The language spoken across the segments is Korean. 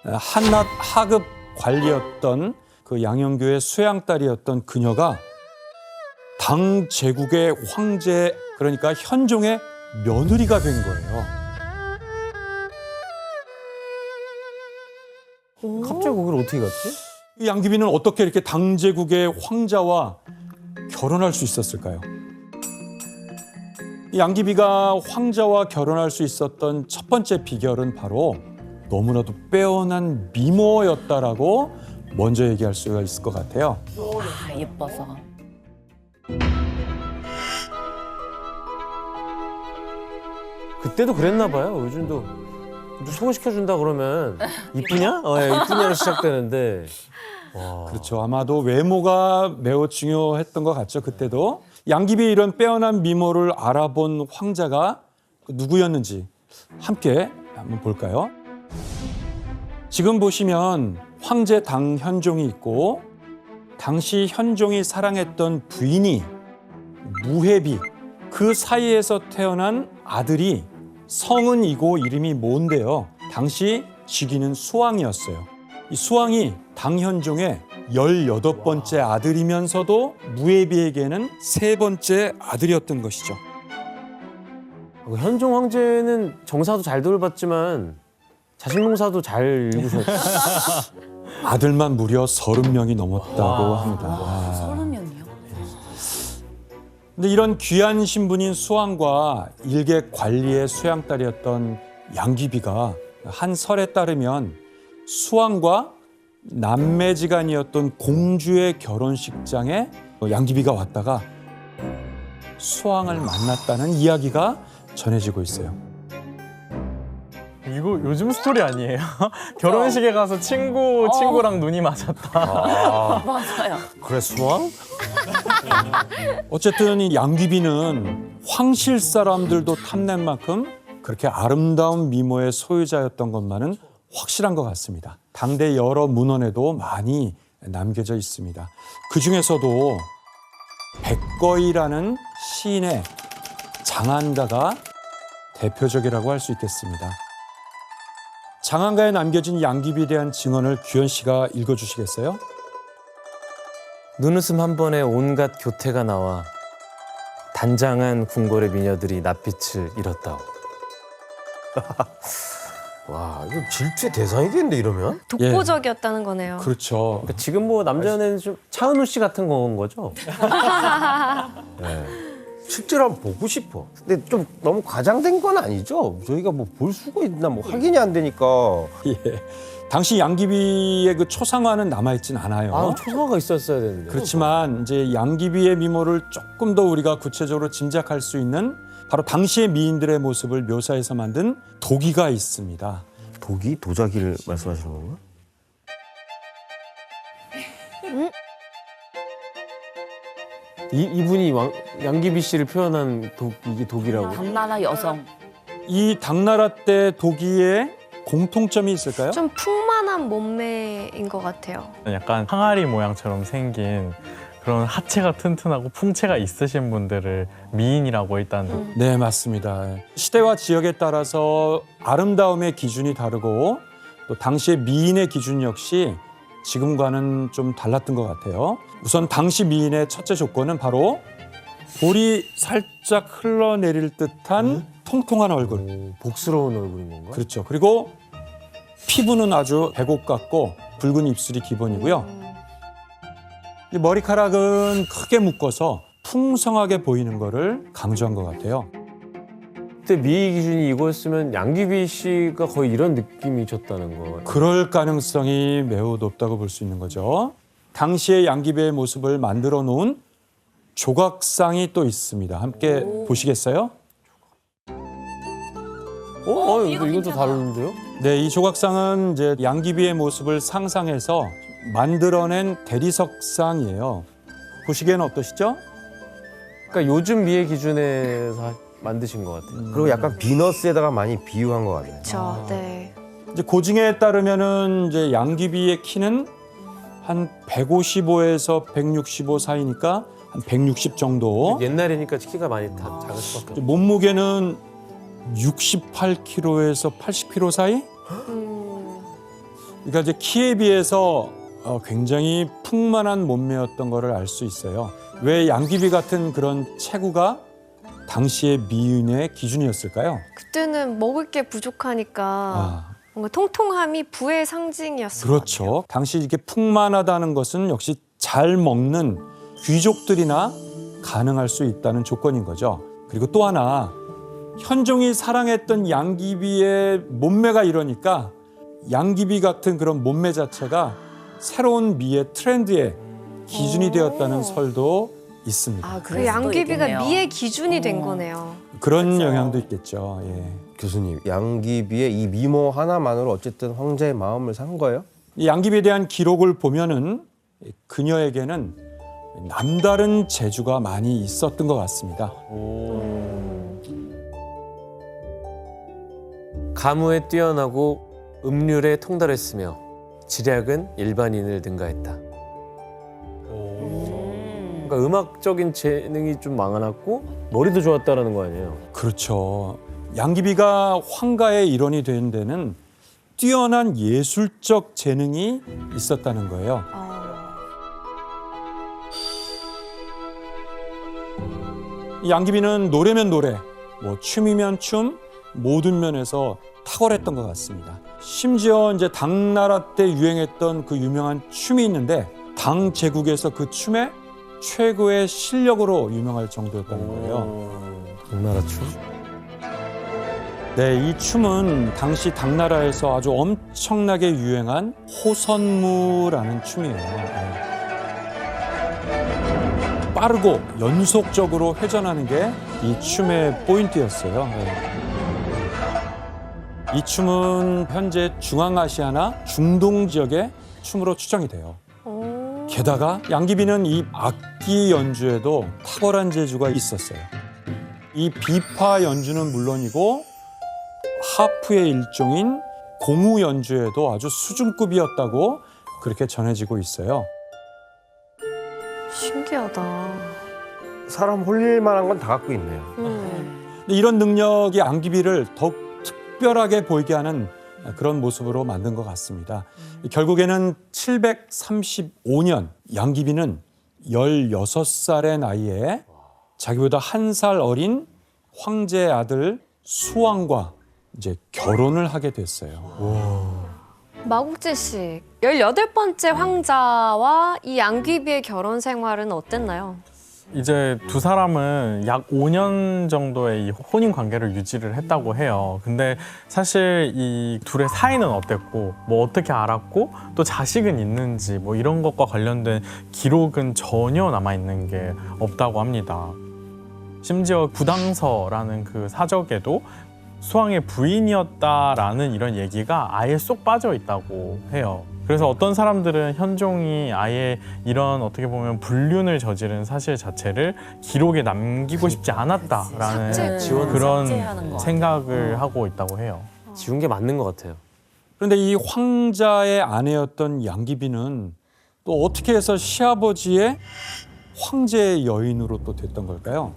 한낱 하급 관리였던 그 양영교의 수양딸이었던 그녀가 당 제국의 황제, 그러니까 현종의 며느리가 된 거예요. 갑자기 거기를 어떻게 갔지? 이 양귀비는 어떻게 이렇게 당 제국의 황자와 결혼할 수 있었을까요? 이 양귀비가 황자와 결혼할 수 있었던 첫 번째 비결은 바로 너무나도 빼어난 미모였다라고 먼저 얘기할 수가 있을 것 같아요. 아, 예뻐서. 그때도 그랬나 봐요. 요즘도 소개시켜준다 그러면 이쁘냐? 이쁘냐로 시작되는데. 와. 그렇죠. 아마도 외모가 매우 중요했던 것 같죠. 그때도. 양귀비의 이런 빼어난 미모를 알아본 황자가 누구였는지 함께 한번 볼까요? 지금 보시면 황제 당현종이 있고 당시 현종이 사랑했던 부인이 무해비, 그 사이에서 태어난 아들이 성은이고 이름이 모인데요. 당시 직위는 수왕이었어요. 이 수왕이 당현종의 18번째 아들이면서도 무해비에게는 3번째 아들이었던 것이죠. 현종 황제는 정사도 잘 돌봤지만 자식 농사도 잘 읽으셨죠. 아들만 무려 30명이 넘었다고 합니다. 30명이요? 근데 이런 귀한 신분인 수왕과 일개 관리의 수양딸이었던 양귀비가 한 설에 따르면 수왕과 남매지간이었던 공주의 결혼식장에 양귀비가 왔다가 수왕을 만났다는 이야기가 전해지고 있어요. 이거 요즘 스토리 아니에요? 결혼식에 가서 친구랑 눈이 맞았다. 맞아요. 그래 수왕? 어쨌든 이 양귀비는 황실 사람들도 탐낸 만큼 그렇게 아름다운 미모의 소유자였던 것만은 확실한 것 같습니다. 당대 여러 문헌에도 많이 남겨져 있습니다. 그중에서도 백거이라는 시인의 장안가가 대표적이라고 할 수 있겠습니다. 장안가에 남겨진 양귀비에 대한 증언을 규현 씨가 읽어주시겠어요? 눈웃음 한 번에 온갖 교태가 나와 단장한 궁궐의 미녀들이 낯빛을 잃었다오. 와, 이거 질투의 대상이겠는데 이러면? 독보적이었다는 거네요. 그렇죠. 그러니까 지금 뭐 남자는 좀 차은우 씨 같은 건 거죠? 실제로 한번 보고 싶어. 근데 좀 너무 과장된 건 아니죠? 저희가 뭐 볼 수가 있나 뭐 확인이 안 되니까. 예. 당시 양귀비의 그 초상화는 남아있진 않아요. 아, 초상화가 있었어야 되는데. 그렇지만 이제 양귀비의 미모를 조금 더 우리가 구체적으로 짐작할 수 있는 바로 당시의 미인들의 모습을 묘사해서 만든 도기가 있습니다. 도기? 도자기를 말씀하시는 건가? 이분이 양귀비 씨를 표현한 이게 독이라고. 당나라 여성. 이 당나라 때 도기에 공통점이 있을까요? 좀 풍만한 몸매인 것 같아요. 약간 항아리 모양처럼 생긴 그런 하체가 튼튼하고 풍채가 있으신 분들을 미인이라고 일단 네, 맞습니다. 시대와 지역에 따라서 아름다움의 기준이 다르고 또 당시의 미인의 기준 역시 지금과는 좀 달랐던 것 같아요. 우선 당시 미인의 첫째 조건은 바로 볼이 살짝 흘러내릴 듯한 통통한 얼굴. 복스러운 얼굴인 건가? 그렇죠. 그리고 피부는 아주 백옥 같고 붉은 입술이 기본이고요. 이 머리카락은 크게 묶어서 풍성하게 보이는 거를 강조한 것 같아요. 그때 미의 기준이 이거였으면 양귀비 씨가 거의 이런 느낌이셨다는 거. 그럴 가능성이 매우 높다고 볼 수 있는 거죠. 당시의 양귀비의 모습을 만들어 놓은 조각상이 또 있습니다. 함께 보시겠어요? 이것도 다른데요? 네, 이 조각상은 이제 양귀비의 모습을 상상해서 만들어낸 대리석상이에요. 보시기에는 어떠시죠? 그러니까 요즘 미의 기준에서 만드신 것 같아요. 그리고 약간 비너스에다가 많이 비유한 것 같아요. 그렇죠. 네. 이제 고증에 따르면은 이제 양귀비의 키는 한 155에서 165 사이니까 한 160 정도. 옛날이니까 키가 많이 다 작을 수밖에 없어요. 몸무게는 68kg에서 80kg 사이? 그러니까 이제 키에 비해서 굉장히 풍만한 몸매였던 거를 알 수 있어요. 왜 양귀비 같은 그런 체구가 당시의 미인의 기준이었을까요? 그때는 먹을 게 부족하니까 아, 뭔가 통통함이 부의 상징이었어요. 그렇죠. 당시 이게 풍만하다는 것은 역시 잘 먹는 귀족들이나 가능할 수 있다는 조건인 거죠. 그리고 또 하나, 현종이 사랑했던 양귀비의 몸매가 이러니까 양귀비 같은 그런 몸매 자체가 새로운 미의 트렌드의 기준이 되었다는 설도 있습니다. 아, 그 양귀비가 미의 기준이 된 거네요. 그런 맞아요. 영향도 있겠죠. 예. 교수님, 양귀비의 이 미모 하나만으로 어쨌든 황제의 마음을 산 거예요? 이 양귀비에 대한 기록을 보면은 그녀에게는 남다른 재주가 많이 있었던 것 같습니다. 가무에 뛰어나고 음률에 통달했으며 지략은 일반인을 능가했다. 그러니까 음악적인 재능이 좀 많았고 머리도 좋았다라는 거 아니에요? 그렇죠. 양귀비가 황가의 일원이 된 데는 뛰어난 예술적 재능이 있었다는 거예요. 이 양귀비는 노래면 노래, 뭐 춤이면 춤, 모든 면에서 탁월했던 것 같습니다. 심지어 이제 당나라 때 유행했던 그 유명한 춤이 있는데 당 제국에서 그 춤에 최고의 실력으로 유명할 정도였다는 거예요. 당나라 춤? 네, 이 춤은 당시 당나라에서 아주 엄청나게 유행한 호선무라는 춤이에요. 네. 빠르고 연속적으로 회전하는 게 이 춤의 포인트였어요. 네. 이 춤은 현재 중앙아시아나 중동 지역의 춤으로 추정이 돼요. 게다가 양귀비는 이 악기 연주에도 탁월한 재주가 있었어요. 이 비파 연주는 물론이고 하프의 일종인 공우 연주에도 아주 수준급이었다고 그렇게 전해지고 있어요. 신기하다. 사람 홀릴 만한 건 다 갖고 있네요. 근데 이런 능력이 양귀비를 더욱 특별하게 보이게 하는 그런 모습으로 만든 것 같습니다. 결국에는 735년 양귀비는 16살의 나이에 자기보다 1살 어린 황제의 아들 수왕과 이제 결혼을 하게 됐어요. 마국재 씨, 18번째 황자와 이 양귀비의 결혼 생활은 어땠나요? 이제 두 사람은 약 5년 정도의 이 혼인 관계를 유지를 했다고 해요. 근데 사실 이 둘의 사이는 어땠고, 뭐 어떻게 알았고, 또 자식은 있는지 뭐 이런 것과 관련된 기록은 전혀 남아 있는 게 없다고 합니다. 심지어 구당서라는 그 사적에도 수왕의 부인이었다라는 이런 얘기가 아예 쏙 빠져 있다고 해요. 그래서 어떤 사람들은 현종이 아예 이런 어떻게 보면 불륜을 저지른 사실 자체를 기록에 남기고 싶지 않았다라는 삭제. 그런 삭제하는 거 생각을 하고 있다고 해요. 지운 게 맞는 것 같아요. 그런데 이 황자의 아내였던 양귀비는 또 어떻게 해서 시아버지의 황제의 여인으로 또 됐던 걸까요?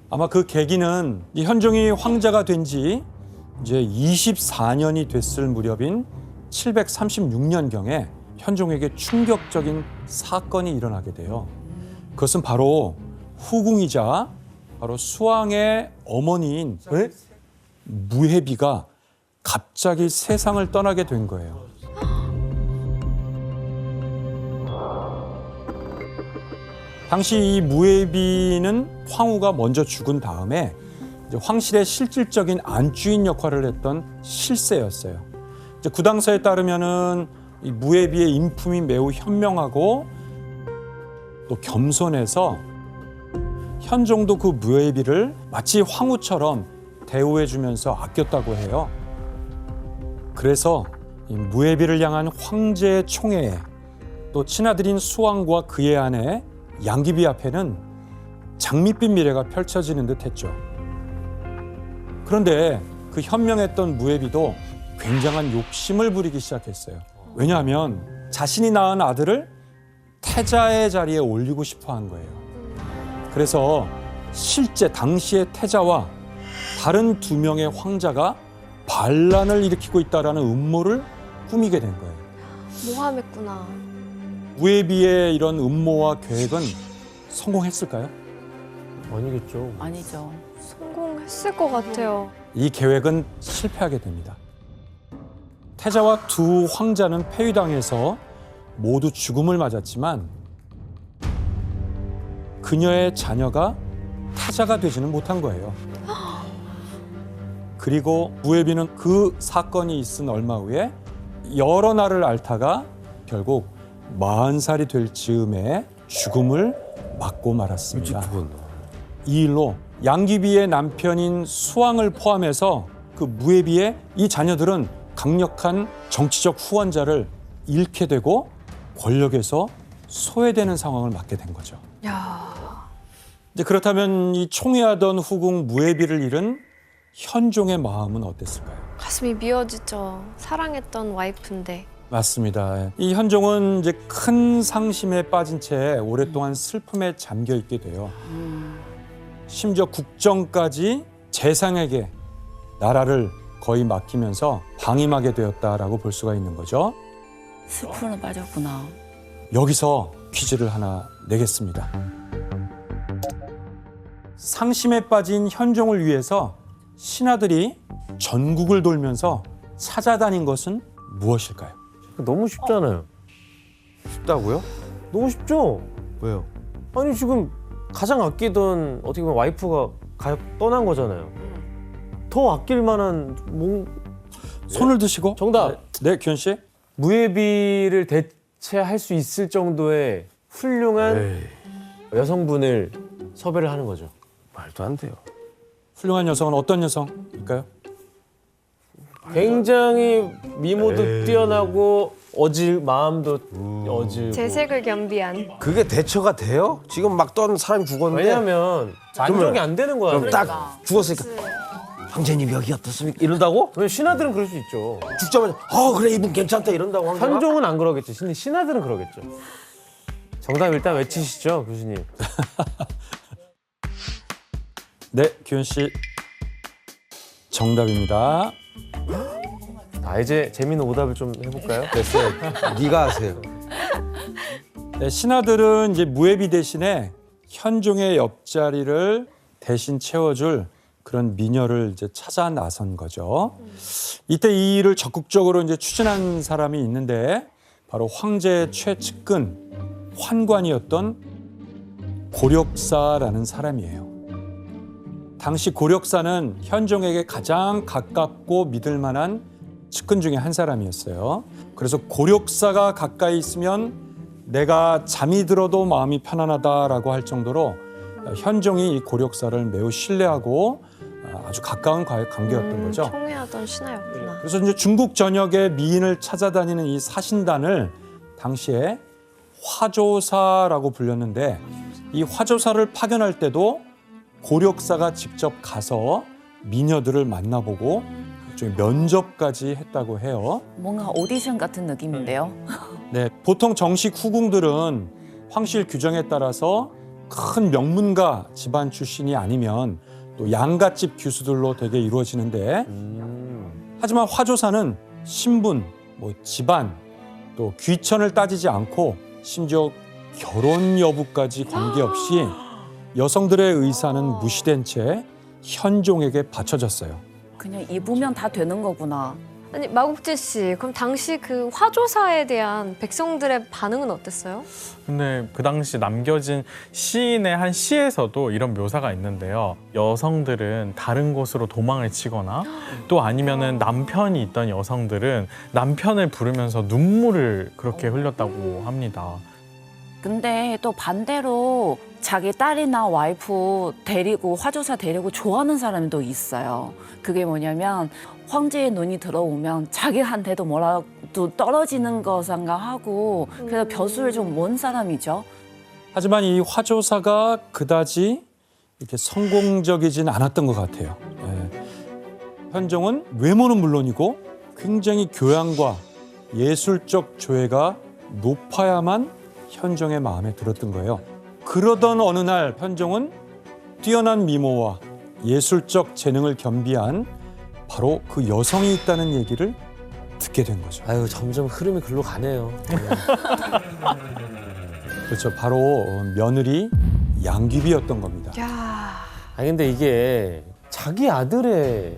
아마 그 계기는 이 현종이 황자가 된 지 이제 24년이 됐을 무렵인 736년경에 현종에게 충격적인 사건이 일어나게 돼요. 그것은 바로 후궁이자 바로 수왕의 어머니인 무해비가 갑자기 세상을 떠나게 된 거예요. 당시 이 무해비는 황후가 먼저 죽은 다음에 이제 황실의 실질적인 안주인 역할을 했던 실세였어요. 이제 구당서에 따르면은 이 무해비의 인품이 매우 현명하고 또 겸손해서 현종도 그 무해비를 마치 황후처럼 대우해주면서 아꼈다고 해요. 그래서 이 무해비를 향한 황제의 총애에 또 친아들인 수왕과 그의 아내 양귀비 앞에는 장밋빛 미래가 펼쳐지는 듯했죠. 그런데 그 현명했던 무해비도 굉장한 욕심을 부리기 시작했어요. 왜냐하면 자신이 낳은 아들을 태자의 자리에 올리고 싶어 한 거예요. 그래서 실제 당시의 태자와 다른 2명의 황자가 반란을 일으키고 있다는 음모를 꾸미게 된 거예요. 모함했구나. 무에비의 이런 음모와 계획은 성공했을까요? 아니겠죠. 아니죠. 성공했을 것 같아요. 이 계획은 실패하게 됩니다. 태자와 두 황자는 폐위당해서 모두 죽음을 맞았지만 그녀의 자녀가 태자가 되지는 못한 거예요. 그리고 무에비는 그 사건이 있은 얼마 후에 여러 날을 앓다가 결국 40살이 될 즈음에 죽음을 맞고 말았습니다. 이 일로 양귀비의 남편인 수왕을 포함해서 그 무에비의 이 자녀들은 강력한 정치적 후원자를 잃게 되고 권력에서 소외되는 상황을 맞게 된 거죠. 야, 이제 그렇다면 이 총애하던 후궁 무에비를 잃은 현종의 마음은 어땠을까요? 가슴이 미어지죠. 사랑했던 와이프인데. 맞습니다. 이 현종은 이제 큰 상심에 빠진 채 오랫동안 슬픔에 잠겨 있게 돼요. 심지어 국정까지 재상에게 나라를 거의 맡기면서 방임하게 되었다라고 볼 수가 있는 거죠. 슬픔에 빠졌구나. 여기서 퀴즈를 하나 내겠습니다. 상심에 빠진 현종을 위해서 신하들이 전국을 돌면서 찾아다닌 것은 무엇일까요? 너무 쉽잖아요. 쉽다고요? 너무 쉽죠? 왜요? 아니 지금 가장 아끼던 어떻게 보면 와이프가 떠난 거잖아요. 더 아낄 만한 손을 드시고 정답. 네, 규현 씨. 무예비를 대체할 수 있을 정도의 훌륭한 여성분을 섭외를 하는 거죠. 말도 안 돼요. 훌륭한 여성은 어떤 여성일까요? 굉장히 미모도 뛰어나고 마음도 어질고. 재색을 겸비한. 그게 대처가 돼요? 지금 막 떠는 사람이 죽었는데. 왜냐면 만족이 안 되는 거야. 그럼 딱 죽었으니까 황제님 여기 어떻습니까? 이런다고? 왜 신하들은 그럴 수 있죠. 죽자마자 그래 이분 괜찮다 이런다고 황제가? 현종은 안 그러겠죠. 신하들은 그러겠죠. 정답 일단 외치시죠, 교수님. 네, 규현 씨. 정답입니다. 이제 재밌는 오답을 좀 해볼까요? 됐어요. 네가 하세요. 네, 신하들은 이제 무예비 대신에 현종의 옆자리를 대신 채워줄 그런 미녀를 이제 찾아 나선 거죠. 이때 이 일을 적극적으로 이제 추진한 사람이 있는데 바로 황제의 최측근 환관이었던 고력사라는 사람이에요. 당시 고력사는 현종에게 가장 가깝고 믿을 만한 측근 중에 한 사람이었어요. 그래서 고력사가 가까이 있으면 내가 잠이 들어도 마음이 편안하다라고 할 정도로 현종이 이 고력사를 매우 신뢰하고 아주 가까운 관계였던 거죠. 총애하던 신하였구나. 그래서 이제 중국 전역의 미인을 찾아다니는 이 사신단을 당시에 화조사라고 불렸는데 이 화조사를 파견할 때도 고력사가 직접 가서 미녀들을 만나보고 일종의 면접까지 했다고 해요. 뭔가 오디션 같은 느낌인데요. 네, 보통 정식 후궁들은 황실 규정에 따라서 큰 명문가 집안 출신이 아니면 또 양갓집 교수들로 되게 이루어지는데 하지만 화조사는 신분, 집안, 또 귀천을 따지지 않고 심지어 결혼 여부까지 관계없이 여성들의 의사는 무시된 채 현종에게 바쳐졌어요. 그냥 입으면 다 되는 거구나. 아니 마국재 씨, 그럼 당시 그 화조사에 대한 백성들의 반응은 어땠어요? 근데 그 당시 남겨진 시인의 한 시에서도 이런 묘사가 있는데요. 여성들은 다른 곳으로 도망을 치거나 또 아니면은 남편이 있던 여성들은 남편을 부르면서 눈물을 그렇게 흘렸다고 합니다. 근데 또 반대로 자기 딸이나 와이프 데리고 화조사 데리고 좋아하는 사람도 있어요. 그게 뭐냐면 황제의 눈이 들어오면 자기한테도 뭐라도 떨어지는 거 생각하고 그래서 벼슬을 좀 먼 사람이죠. 하지만 이 화조사가 그다지 이렇게 성공적이진 않았던 것 같아요. 예. 현종은 외모는 물론이고 굉장히 교양과 예술적 조예가 높아야만 현종의 마음에 들었던 거예요. 그러던 어느 날 현종은 뛰어난 미모와 예술적 재능을 겸비한 바로 그 여성이 있다는 얘기를 듣게 된 거죠. 아유, 점점 흐름이 글로 가네요. 그렇죠. 바로 며느리 양귀비였던 겁니다. 야, 아니 근데 이게 자기 아들의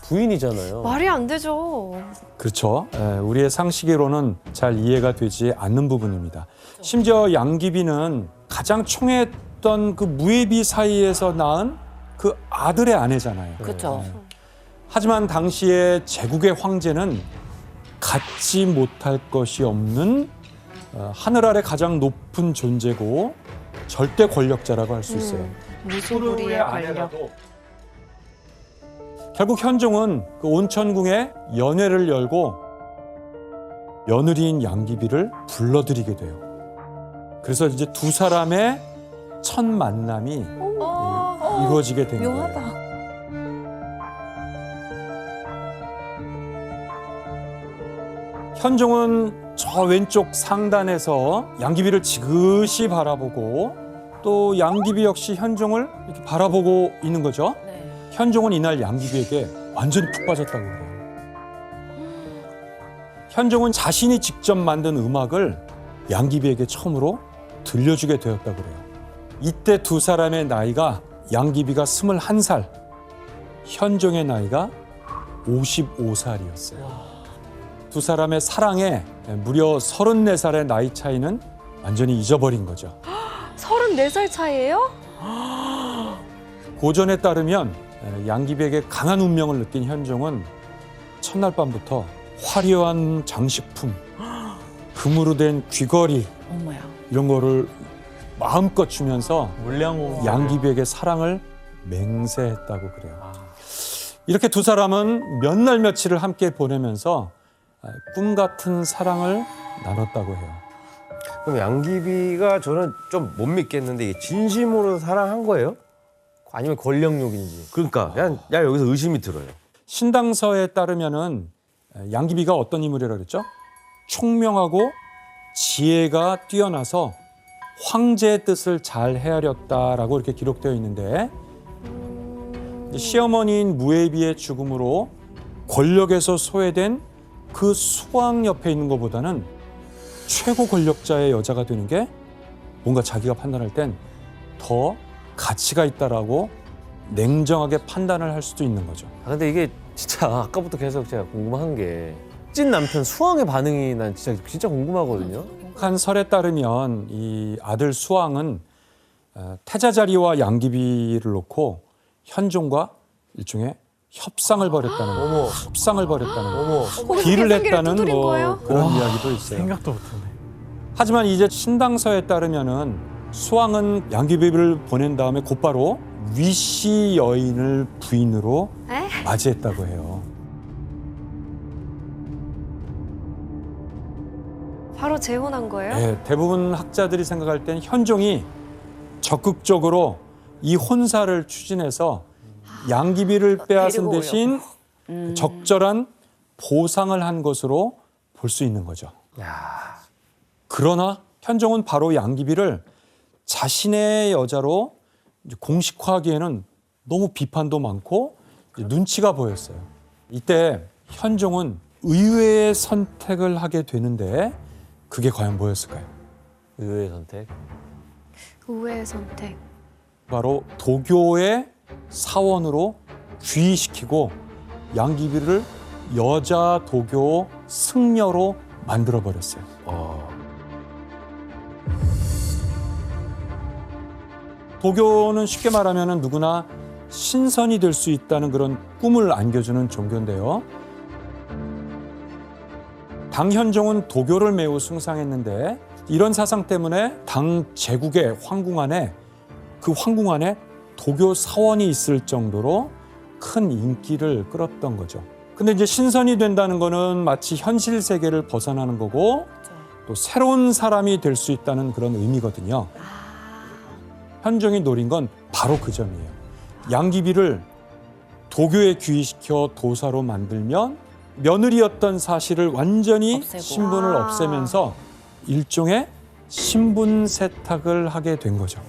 부인이잖아요. 말이 안 되죠. 그렇죠. 우리의 상식으로는 잘 이해가 되지 않는 부분입니다. 심지어 양귀비는 가장 총애했던 그 무예비 사이에서 낳은 그 아들의 아내잖아요. 그렇죠. 하지만 당시에 제국의 황제는 갖지 못할 것이 없는 하늘 아래 가장 높은 존재고 절대 권력자라고 할 수 있어요. 무소불위의 권력. 결국 현종은 그 온천궁에 연회를 열고 며느리인 양귀비를 불러들이게 돼요. 그래서 이제 두 사람의 첫 만남이 이루어지게 된 거예요. 묘하다. 현종은 저 왼쪽 상단에서 양귀비를 지그시 바라보고 또 양귀비 역시 현종을 이렇게 바라보고 있는 거죠. 네. 현종은 이날 양귀비에게 완전히 푹 빠졌다고 그래요. 현종은 자신이 직접 만든 음악을 양귀비에게 처음으로 들려주게 되었다고 그래요. 이때 두 사람의 나이가 양귀비가 21살, 현종의 나이가 55살이었어요. 두 사람의 사랑에 무려 34살의 나이 차이는 완전히 잊어버린 거죠. 34살 차이예요? 고전에 따르면 양귀비에게 강한 운명을 느낀 현종은 첫날 밤부터 화려한 장식품, 금으로 된 귀걸이 어머야. 이런 거를 마음껏 주면서 물량공 양귀비에게 사랑을 맹세했다고 그래요. 이렇게 두 사람은 몇 날 며칠을 함께 보내면서 꿈 같은 사랑을 나눴다고 해요. 그럼 양귀비가 저는 좀 못 믿겠는데 이게 진심으로 사랑한 거예요? 아니면 권력욕인지. 그러니까 야 여기서 의심이 들어요. 신당서에 따르면은 양귀비가 어떤 인물이라고 그랬죠? 총명하고 지혜가 뛰어나서 황제의 뜻을 잘 헤아렸다라고 이렇게 기록되어 있는데 시어머니인 무예비의 죽음으로 권력에서 소외된 그 수왕 옆에 있는 것보다는 최고 권력자의 여자가 되는 게 뭔가 자기가 판단할 땐 더 가치가 있다라고 냉정하게 판단을 할 수도 있는 거죠. 아 근데 이게 진짜 아까부터 계속 제가 궁금한 게 찐 남편 수왕의 반응이 난 진짜 궁금하거든요. 한 설에 따르면 이 아들 수왕은 태자자리와 양귀비를 놓고 현종과 일종의 협상을 벌였다는 어머. 협상을 벌였다는 어머. 딜을 계산기를 했다는 두드린 뭐 거예요? 그런 이야기도 있어요. 생각도 못했네. 하지만 이제 신당서에 따르면은 수왕은 양귀비를 보낸 다음에 곧바로 위씨 여인을 부인으로 에? 맞이했다고 해요. 바로 재혼한 거예요? 네, 대부분 학자들이 생각할 땐 현종이 적극적으로 이 혼사를 추진해서 양귀비를 빼앗은 데리고 대신 적절한 보상을 한 것으로 볼 수 있는 거죠. 그러나 현종은 바로 양귀비를 자신의 여자로 이제 공식화하기에는 너무 비판도 많고 이제 눈치가 보였어요. 이때 현종은 의외의 선택을 하게 되는데 그게 과연 뭐였을까요? 의외의 선택. 의외의 선택. 바로 도교의 사원으로 귀의시키고 양귀비를 여자 도교 승려로 만들어버렸어요. 도교는 쉽게 말하면 누구나 신선이 될 수 있다는 그런 꿈을 안겨주는 종교인데요. 당 현종은 도교를 매우 숭상했는데 이런 사상 때문에 당 제국의 황궁 안에 그 황궁 안에 도교 사원이 있을 정도로 큰 인기를 끌었던 거죠. 근데 이제 신선이 된다는 거는 마치 현실 세계를 벗어나는 거고 또 새로운 사람이 될 수 있다는 그런 의미거든요. 현종이 노린 건 바로 그 점이에요. 양귀비를 도교에 귀의시켜 도사로 만들면 며느리였던 사실을 완전히 없애고. 신분을 없애면서 일종의 신분 세탁을 하게 된 거죠.